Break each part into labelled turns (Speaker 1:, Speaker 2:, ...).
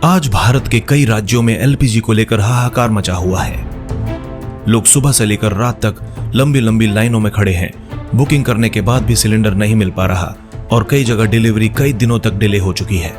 Speaker 1: आज भारत के कई राज्यों में एलपीजी को लेकर हाहाकार मचा हुआ है। लोग सुबह से लेकर रात तक लंबी लंबी लाइनों में खड़े हैं। बुकिंग करने के बाद भी सिलेंडर नहीं मिल पा रहा और कई जगह डिलीवरी कई दिनों तक डिले हो चुकी है।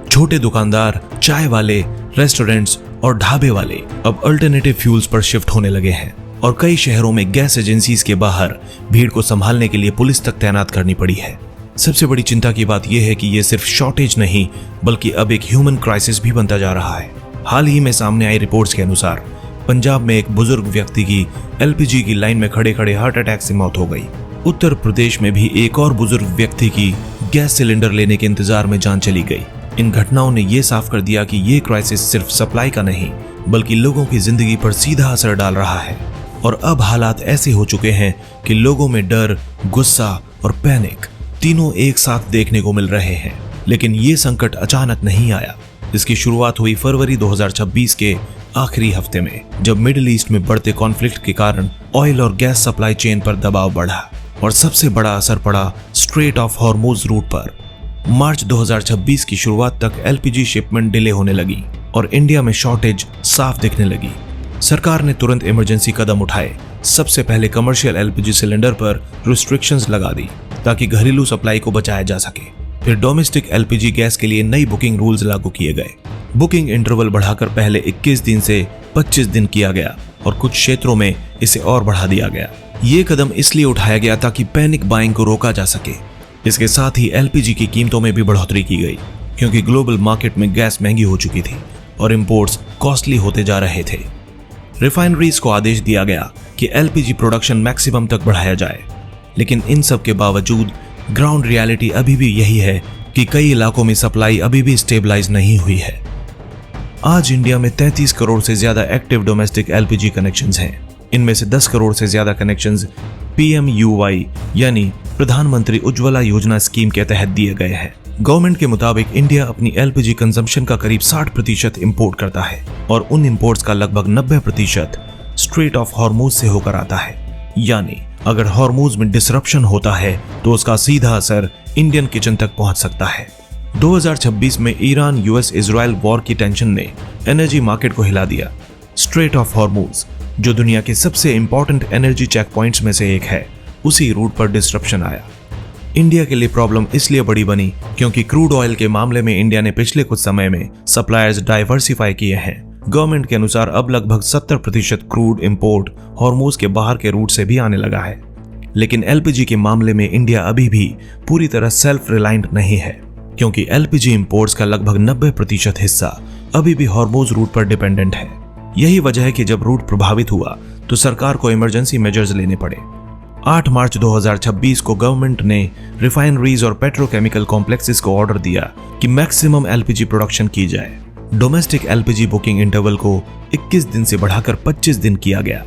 Speaker 1: छोटे दुकानदार, चाय वाले, रेस्टोरेंट्स और ढाबे वाले अब अल्टरनेटिव फ्यूल्स पर शिफ्ट होने लगे हैं और कई शहरों में गैस एजेंसीज के बाहर भीड़ को संभालने के लिए पुलिस तक तैनात करनी पड़ी है। सबसे बड़ी चिंता की बात यह है कि यह सिर्फ शॉर्टेज नहीं बल्कि अब एक ह्यूमन क्राइसिस भी बनता जा रहा है। हाल ही में सामने आई रिपोर्ट्स के अनुसार पंजाब में एक बुजुर्ग व्यक्ति की एलपीजी की लाइन में खड़े खड़े हार्ट अटैक से मौत हो गई। उत्तर प्रदेश में भी एक और बुजुर्ग व्यक्ति की गैस सिलेंडर लेने के इंतजार में जान चली गई। इन घटनाओं ने यह साफ कर दिया कि ये क्राइसिस सिर्फ सप्लाई का नहीं बल्कि लोगों की जिंदगी पर सीधा असर डाल रहा है और अब हालात ऐसे हो चुके हैं कि लोगों में डर, गुस्सा और पैनिक तीनों एक साथ देखने को मिल रहे हैं। लेकिन ये संकट अचानक नहीं आया। इसकी शुरुआत हुई फरवरी 2026 के आखिरी हफ्ते में, जब मिडिल ईस्ट में बढ़ते कॉन्फ्लिक्ट के कारण ऑयल और गैस सप्लाई चेन पर दबाव बढ़ा और सबसे बड़ा असर पड़ा स्ट्रेट ऑफ हॉर्मुज रूट पर। मार्च 2026 की शुरुआत तक एलपीजी शिपमेंट डिले होने लगी और इंडिया में शॉर्टेज साफ दिखने लगी। सरकार ने तुरंत इमरजेंसी कदम उठाए। सबसे पहले कमर्शियल एलपीजी सिलेंडर पर रिस्ट्रिक्शंस लगा दी ताकि घरेलू सप्लाई को बचाया जा सके। फिर डोमेस्टिक एलपीजी गैस के लिए नई बुकिंग रूल्स लागू किए गए। बुकिंग इंटरवल बढ़ाकर पहले 21 दिन से 25 दिन किया गया और कुछ क्षेत्रों में इसे और बढ़ा दिया गया। ये कदम इसलिए उठाया गया ताकि पैनिक बाइंग को रोका जा सके। इसके साथ ही एलपीजी की कीमतों में भी बढ़ोतरी की गई क्योंकि ग्लोबल मार्केट में गैस महंगी हो चुकी थी और इंपोर्ट्स कॉस्टली होते जा रहे थे। रिफाइनरीज को आदेश दिया गया कि एलपीजी प्रोडक्शन मैक्सिमम तक बढ़ाया जाए, लेकिन इन सब के बावजूद ग्राउंड रियलिटी अभी भी यही है कि कई इलाकों में सप्लाई अभी भी स्टेबलाइज नहीं हुई है। आज इंडिया में 33 करोड़ से ज्यादा एक्टिव डोमेस्टिक एलपीजी कनेक्शंस हैं। इनमें से 10 करोड़ से ज्यादा कनेक्शंस PMUY यानी प्रधानमंत्री उज्ज्वला योजना स्कीम के तहत दिए गए हैं। गवर्नमेंट के मुताबिक इंडिया अपनी एलपीजी कंजम्पशन का करीब 60% इंपोर्ट करता है और उन इंपोर्ट्स का लगभग 90% स्ट्रेट ऑफ हॉर्मुज से होकर आता है। यानी अगर हॉर्मुज में डिसरप्शन होता है तो उसका सीधा असर इंडियन किचन तक पहुंच सकता है। 2026 में ईरान यूएस इजराइल वॉर की टेंशन ने एनर्जी मार्केट को हिला दिया। स्ट्रेट ऑफ हॉर्मुज, जो दुनिया के सबसे इंपॉर्टेंट एनर्जी चेक पॉइंट्स में से एक है, उसी रूट पर डिसरप्शन आया। इंडिया के लिए प्रॉब्लम इसलिए बड़ी बनी क्योंकि क्रूड ऑयल के मामले में इंडिया ने पिछले कुछ समय में सप्लायर्स डाइवर्सिफाई किए हैं। गवर्नमेंट के अनुसार अब लगभग 70% क्रूड इंपोर्ट हॉर्मुज के बाहर के रूट से भी आने लगा है। लेकिन एलपीजी के मामले में इंडिया अभी भी पूरी तरह सेल्फ रिलायंट नहीं है क्योंकि एलपीजी इंपोर्ट्स का लगभग 90% हिस्सा अभी भी हॉर्मुज रूट पर डिपेंडेंट है। यही वजह है कि जब रूट प्रभावित हुआ तो सरकार को इमरजेंसी मेजर्स लेने पड़े। 8 मार्च 2026 को गवर्नमेंट ने रिफाइनरीज और पेट्रोकेमिकल कॉम्प्लेक्सेस को ऑर्डर दिया कि मैक्सिमम एलपीजी प्रोडक्शन की जाए। डोमेस्टिक एलपीजी बुकिंग इंटरवल को 21 दिन से बढ़ाकर 25 दिन किया गया।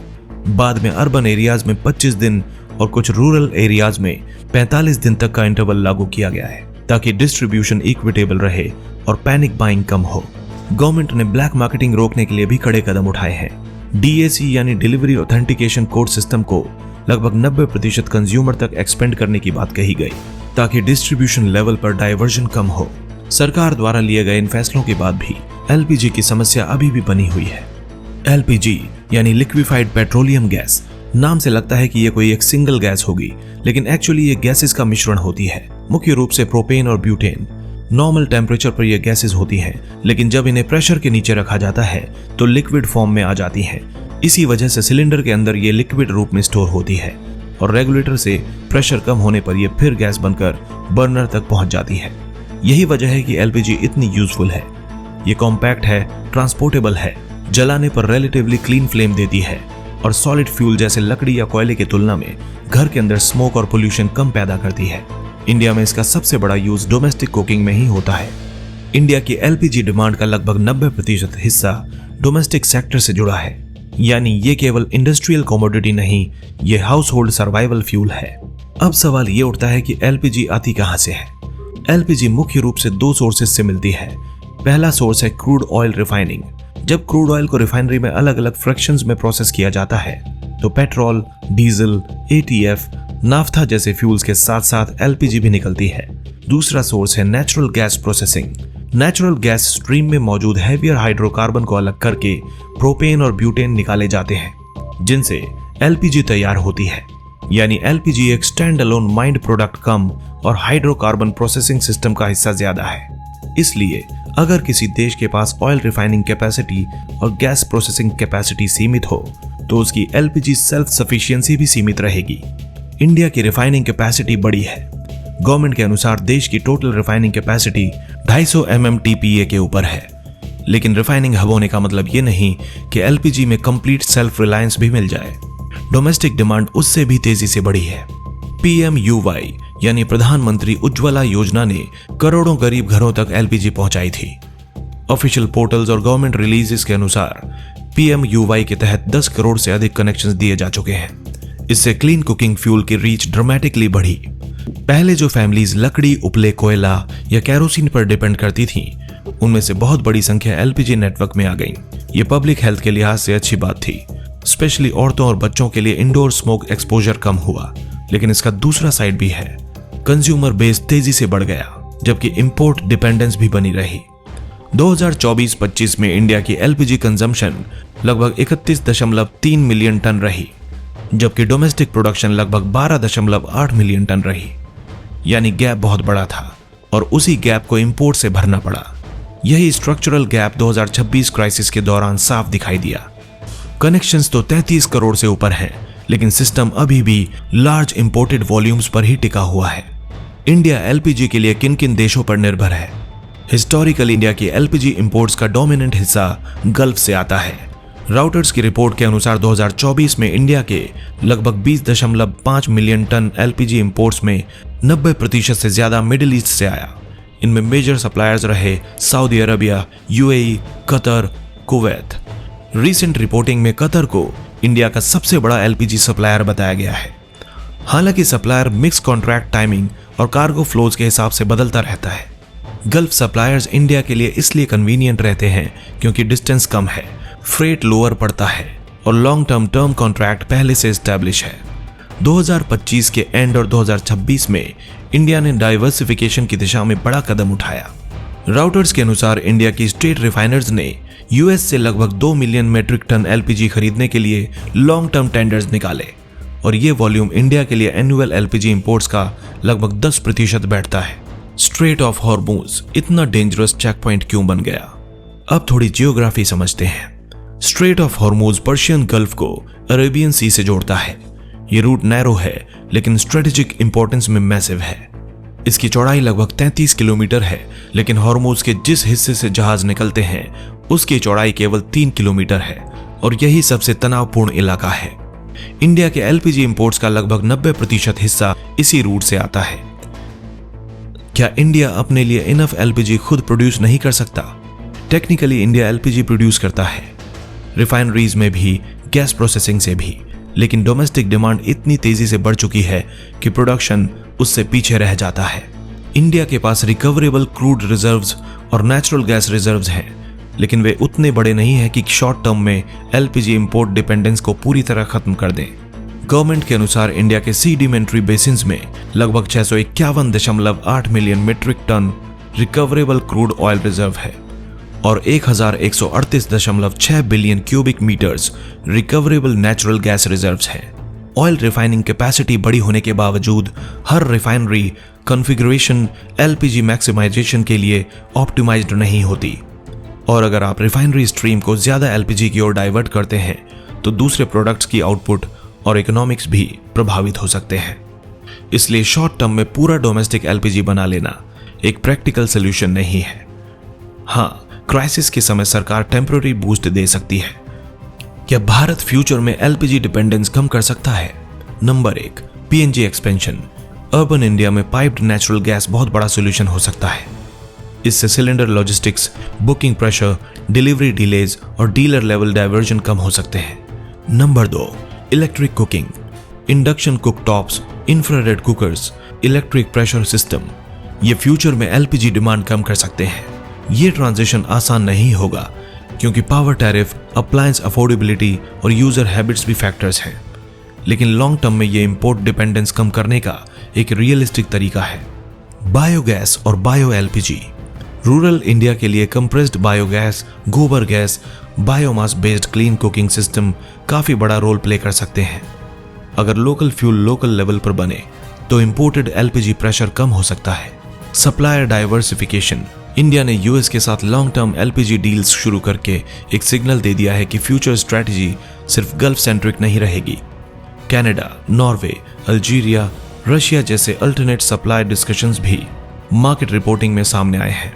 Speaker 1: बाद में अर्बन एरियाज में 25 दिन और कुछ रूरल एरियाज में 45 दिन तक का इंटरवल लागू किया गया है ताकि डिस्ट्रीब्यूशन इक्विटेबल रहे और पैनिक बाइंग कम हो। गवर्नमेंट ने ब्लैक मार्केटिंग रोकने के लिए भी कड़े कदम उठाए हैं। DAC यानी डिलीवरी ऑथेंटिकेशन कोड सिस्टम को लगभग 90% कंज्यूमर तक एक्सपेंड करने की बात कही गई ताकि डिस्ट्रीब्यूशन लेवल पर डाइवर्जन कम हो। सरकार द्वारा लिए गए इन फैसलों के बाद भी एलपीजी की समस्या अभी भी बनी हुई है। एलपीजी यानी लिक्विफाइड पेट्रोलियम गैस, नाम से लगता है कि यह कोई एक सिंगल गैस होगी, लेकिन एक्चुअली ये गैसेस का मिश्रण होती है। मुख्य रूप से प्रोपेन और ब्यूटेन। नॉर्मल टेम्परेचर पर यह गैसेस होती हैं, लेकिन जब इन्हें प्रेशर के नीचे रखा जाता है तो लिक्विड फॉर्म में आ जाती हैं। इसी वजह से सिलेंडर के अंदर ये लिक्विड रूप में स्टोर होती है और रेगुलेटर से प्रेशर कम होने पर यह फिर गैस बनकर बर्नर तक पहुंच जाती है। यही वजह है कि एलपीजी इतनी यूजफुल है। ये कॉम्पैक्ट है, ट्रांसपोर्टेबल है, जलाने पर रिलेटिवली क्लीन फ्लेम देती है और सॉलिड फ्यूल जैसे लकड़ी या कोयले की तुलना में घर के अंदर स्मोक और पोल्यूशन कम पैदा करती है। इंडिया में इसका सबसे बड़ा यूज डोमेस्टिक कुकिंग में ही होता है। इंडिया की एलपीजी डिमांड का लगभग 90% हिस्सा डोमेस्टिक सेक्टर से जुड़ा है। यानी ये केवल इंडस्ट्रियल कमोडिटी नहीं, ये हाउस होल्ड सर्वाइवल फ्यूल है। अब सवाल ये उठता है कि एलपीजी आती कहां से है। एलपीजी मुख्य रूप से 2 सोर्सेज से मिलती है। पहला सोर्स है क्रूड ऑयल रिफाइनिंग। जब क्रूड ऑयल को रिफाइनरी में अलग अलग फ्रैक्शंस में प्रोसेस किया जाता है तो पेट्रोल, डीजल, ATF, नाफ्था जैसे फ्यूल्स के साथ साथ एलपीजी भी निकलती है। दूसरा सोर्स है natural gas processing. Natural gas stream में मौजूद हैवियर हाइड्रोकार्बन को अलग करके प्रोपेन और ब्यूटेन निकाले जाते हैं, जिनसे एलपीजी तैयार होती है। यानी एलपीजी एक स्टैंड अलोन माइंड प्रोडक्ट कम और हाइड्रोकार्बन प्रोसेसिंग सिस्टम का हिस्सा ज्यादा है। इसलिए अगर किसी देश के पास ऑयल रिफाइनिंग कैपेसिटी और गैस प्रोसेसिंग कैपेसिटी सीमित हो तो उसकी एलपीजी सेल्फ सफिशिएंसी भी सीमित रहेगी। इंडिया की रिफाइनिंग कैपेसिटी बड़ी है। गवर्नमेंट के अनुसार देश की टोटल रिफाइनिंग कैपेसिटी 250 MMTPA के ऊपर है। लेकिन रिफाइनिंग हब होने का मतलब ये नहीं कि एलपीजी में कंप्लीट सेल्फ रिलायंस भी मिल जाए। डोमेस्टिक डिमांड उससे भी तेजी से बढ़ी है। PMUY यानी प्रधानमंत्री उज्ज्वला योजना ने करोड़ों गरीब घरों तक एलपीजी पहुंचाई थी। ऑफिशियल पोर्टल्स और गवर्नमेंट रिलीजेस के अनुसार PMUY के तहत 10 करोड़ से अधिक कनेक्शंस दिए जा चुके हैं। इससे क्लीन कुकिंग फ्यूल की रीच ड्रामेटिकली बढ़ी। पहले जो फैमिलीज लकड़ी, उपले, कोयला या कैरोसिन पर डिपेंड करती थीं, उनमें से बहुत बड़ी संख्या एलपीजी नेटवर्क में आ गई। ये पब्लिक हेल्थ के लिहाज से अच्छी बात थी। स्पेशली औरतों और बच्चों के लिए इंडोर स्मोक एक्सपोजर कम हुआ। लेकिन इसका दूसरा साइड भी है। कंज्यूमर बेस तेजी से बढ़ गया, जबकि इंपोर्ट डिपेंडेंस भी बनी रही। 2024-25 में इंडिया की एलपीजी कंजम्पशन लगभग 31.3 मिलियन टन रही, जबकि डोमेस्टिक प्रोडक्शन लगभग 12.8 मिलियन टन रही। यानी गैप बहुत बड़ा था और उसी गैप को इंपोर्ट से भरना पड़ा। यही स्ट्रक्चरल गैप 2026 क्राइसिस के दौरान साफ दिखाई दिया। कनेक्शंस तो 33 करोड़ से ऊपर हैं, लेकिन सिस्टम अभी भी लार्ज इंपोर्टेड वॉल्यूम्स पर ही टिका हुआ है। इंडिया एलपीजी के लिए किन किन देशों पर निर्भर है? हिस्टोरिकल इंडिया की एलपीजी इंपोर्ट्स का डोमिनेंट हिस्सा गल्फ से आता है। राउटर्स की रिपोर्ट के अनुसार 2024 में इंडिया के लगभग 20.5 मिलियन टन एलपीजी इंपोर्ट्स में 90% से ज्यादा मिडिल ईस्ट से आया। इनमें मेजर सप्लायर्स रहे Saudi Arabia, UAE, Qatar, Kuwait. Recent reporting में कतर को इंडिया का सबसे बड़ा एलपीजी सप्लायर बताया गया है। हालांकि सप्लायर मिक्स कॉन्ट्रैक्ट टाइमिंग और कार्गो फ्लोज के हिसाब से बदलता रहता है। गल्फ सप्लायर्स इंडिया के लिए इसलिए कन्वीनियंट रहते हैं क्योंकि डिस्टेंस कम है, फ्रेट लोअर पड़ता है और लॉन्ग टर्म कॉन्ट्रैक्ट पहले से एस्टैब्लिश है। 2025 के एंड और 2026 में इंडिया ने डाइवर्सिफिकेशन की दिशा में बड़ा कदम उठाया। राउटर्स के अनुसार इंडिया की स्टेट रिफाइनर्स ने यूएस से लगभग 2 मिलियन मेट्रिक टन एलपीजी खरीदने के लिए लॉन्ग टर्म टेंडर्स निकाले और ये वॉल्यूम इंडिया के लिए एनुअल एलपीजी इंपोर्ट्स का लगभग 10% बैठता है। स्ट्रेट ऑफ हॉर्मुज इतना डेंजरस चेक पॉइंट क्यों बन गया? अब थोड़ी जियोग्राफी समझते हैं। Straight of Hormuz Persian gulf को अरेबियन सी से जोड़ता है। ये रूट नैरो है लेकिन स्ट्रेटेजिक इंपॉर्टेंस में मैसिव है। इसकी चौड़ाई लगभग 33 किलोमीटर है, लेकिन हॉर्मुज के जिस हिस्से से जहाज निकलते हैं उसकी चौड़ाई केवल 3 किलोमीटर है और यही सबसे तनावपूर्ण इलाका है। इंडिया के एलपीजी इंपोर्ट्स का लगभग 90% हिस्सा इसी रूट से आता है। क्या इंडिया अपने लिए इनफ एलपीजी खुद प्रोड्यूस नहीं कर सकता? टेक्निकली इंडिया एलपीजी प्रोड्यूस करता है, रिफाइनरीज में भी, गैस प्रोसेसिंग से भी, लेकिन डोमेस्टिक डिमांड इतनी तेजी से बढ़ चुकी है कि प्रोडक्शन उससे पीछे रह जाता है। इंडिया के पास रिकवरेबल क्रूड रिजर्व्स और नेचुरल गैस रिजर्व्स हैं, लेकिन वे उतने बड़े नहीं हैं कि शॉर्ट टर्म में एलपीजी इंपोर्ट डिपेंडेंस को पूरी तरह खत्म कर दें। गवर्नमेंट के अनुसार इंडिया के सीडिमेंट्री बेसिन्स में लगभग 651.8 million metric tonne recoverable crude oil reserve है और 1138.6 billion cubic metres recoverable natural gas reserves हैं। ऑयल रिफाइनिंग कैपेसिटी बड़ी होने के बावजूद हर रिफाइनरी कॉन्फ़िगरेशन एलपीजी मैक्सिमाइजेशन के लिए ऑप्टिमाइज्ड नहीं होती और अगर आप रिफाइनरी स्ट्रीम को ज्यादा एलपीजी की ओर डाइवर्ट करते हैं तो दूसरे प्रोडक्ट्स की आउटपुट और इकोनॉमिक्स भी प्रभावित हो सकते हैं। इसलिए शॉर्ट टर्म में पूरा डोमेस्टिक एलपीजी बना लेना एक प्रैक्टिकल सोल्यूशन नहीं है। हाँ, क्राइसिस के समय सरकार टेम्पररी बूस्ट दे सकती है। क्या भारत फ्यूचर में एलपीजी डिपेंडेंस कम कर सकता है? Number 1, PNG expansion. Urban India में पाइप्ड नेचुरल गैस बहुत बड़ा सोल्यूशन हो सकता है। इससे cylinder logistics, booking pressure, delivery delays और डीलर लेवल डाइवर्जन कम हो सकते हैं। Number 2, electric cooking. Induction cooktops, infrared cookers, electric pressure system ये फ्यूचर में एलपीजी डिमांड कम कर सकते हैं। ये ट्रांजिशन आसान नहीं होगा क्योंकि पावर टैरिफ, अप्लायंस अफोर्डेबिलिटी और यूजर हैबिट्स भी फैक्टर्स हैं, लेकिन लॉन्ग टर्म में ये इंपोर्ट डिपेंडेंस कम करने का एक रियलिस्टिक तरीका है। बायोगैस और बायो एलपीजी। रूरल इंडिया के लिए कंप्रेस्ड बायोगैस, गोबर gas, biomass based clean cooking system काफी बड़ा रोल प्ले कर सकते हैं। अगर लोकल फ्यूल लोकल लेवल पर बने तो इंपोर्टेड एलपीजी प्रेशर कम हो सकता है। Supplier diversification. इंडिया ने यूएस के साथ लॉन्ग टर्म एलपीजी डील्स शुरू करके एक सिग्नल दे दिया है कि फ्यूचर स्ट्रेटजी सिर्फ गल्फ सेंट्रिक नहीं रहेगी। कनाडा, नॉर्वे, अल्जीरिया, रशिया जैसे अल्टरनेट सप्लाई डिस्कशंस भी मार्केट रिपोर्टिंग में सामने आए हैं।